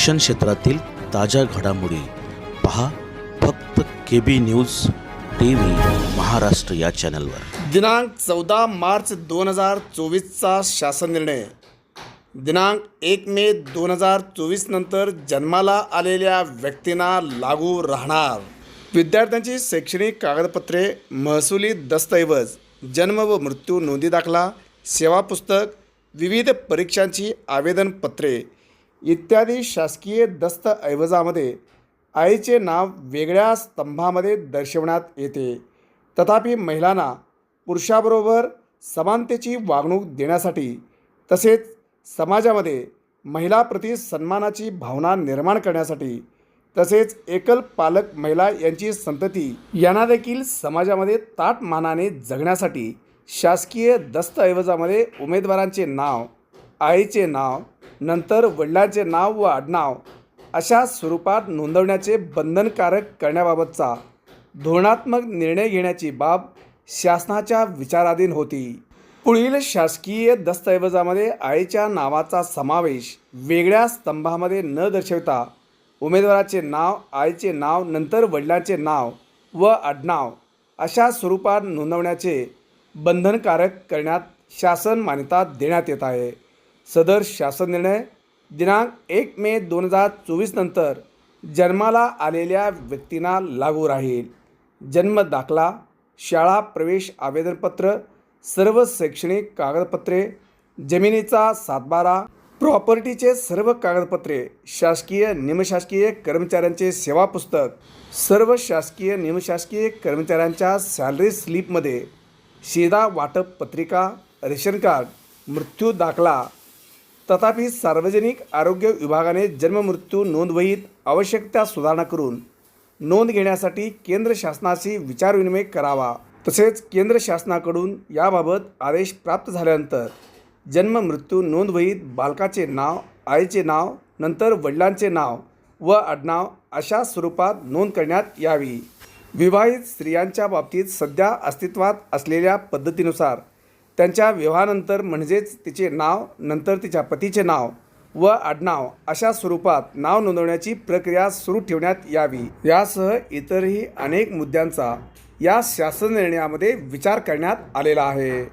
शिक्षण क्षेत्रातील ताज्या घडामोडी पहा फक्त KB न्यूज TV महाराष्ट्र या चॅनलवर। दिनांक 14 मार्च 2024चा शासन निर्णय। दिनांक 1 मे 2024 नंतर जन्माला आलेल्या व्यक्तींना लागू राहणार। विद्यार्थ्यांची शैक्षणिक कागदपत्रे, महसुली दस्तऐवज, जन्म व मृत्यू नोंदी दाखला, सेवा पुस्तक, विविध परीक्षांची आवेदनपत्रे इत्यादी शासकीय दस्तऐवजामध्ये आईचे नाव वेगळ्या स्तंभामध्ये दर्शवण्यात येते। तथापि महिलांना पुरुषाबरोबर समानतेची वागणूक देण्यासाठी तसेच समाजामध्ये महिलाप्रती सन्मानाची भावना निर्माण करण्यासाठी तसेच एकल पालक महिला यांची संतती यांना देखील समाजामध्ये ताटमानाने जगण्यासाठी शासकीय दस्तऐवजामध्ये उमेदवारांचे नाव, आईचे नाव, नंतर वडिलांचे नाव व आडनाव अशा स्वरूपात नोंदवण्याचे बंधनकारक करण्याबाबतचा धोरणात्मक निर्णय घेण्याची बाब शासनाच्या विचाराधीन होती। पुढील शासकीय दस्तऐवजामध्ये आईच्या नावाचा समावेश वेगळ्या स्तंभामध्ये न दर्शवता उमेदवाराचे नाव, आईचे नाव, नंतर वडिलांचे नाव व आडनाव अशा स्वरूपात नोंदवण्याचे बंधनकारक करण्यात शासन मान्यता देण्यात येत आहे। सदर शासन निर्णय दिनांक 1 मे 2024 नंतर जन्माला आलेल्या व्यक्तींना लागू राहील। जन्म दाखला, शाळा प्रवेश आवेदनपत्र, सर्व शैक्षणिक कागदपत्रे, जमिनीचा सातबारा, प्रॉपर्टीचे सर्व कागदपत्रे, शासकीय निमशासकीय कर्मचाऱ्यांचे सेवा पुस्तक, सर्व शासकीय निमशासकीय कर्मचाऱ्यांच्या सॅलरी स्लिपमध्ये शिधा वाटप पत्रिका, रेशन कार्ड, मृत्यू दाखला। तथापि सार्वजनिक आरोग्य विभागाने जन्ममृत्यू नोंदवहीत आवश्यक त्या सुधारणा करून नोंद घेण्यासाठी केंद्र शासनाशी विचारविनिमय करावा। तसेच केंद्र शासनाकडून याबाबत आदेश प्राप्त झाल्यानंतर जन्ममृत्यू नोंदवहीत बालकाचे नाव, आईचे नाव, नंतर वडिलांचे नाव व आडनाव अशा स्वरूपात नोंद करण्यात यावी। विवाहित स्त्रियांच्या बाबतीत सध्या अस्तित्वात असलेल्या पद्धतीनुसार त्यांच्या विवाहानंतर म्हणजेच तिचे नाव, नंतर तिच्या पतीचे नाव व आडनाव अशा स्वरूपात नाव नोंदवण्याची प्रक्रिया सुरू ठेवण्यात यावी। यासह इतरही अनेक मुद्द्यांचा या शासन निर्णयामध्ये विचार करण्यात आलेला आहे।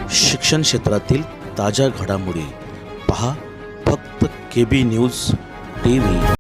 शिक्षण क्षेत्रातील ताज्या घडामोडी पहा फक्त KB न्यूज TV।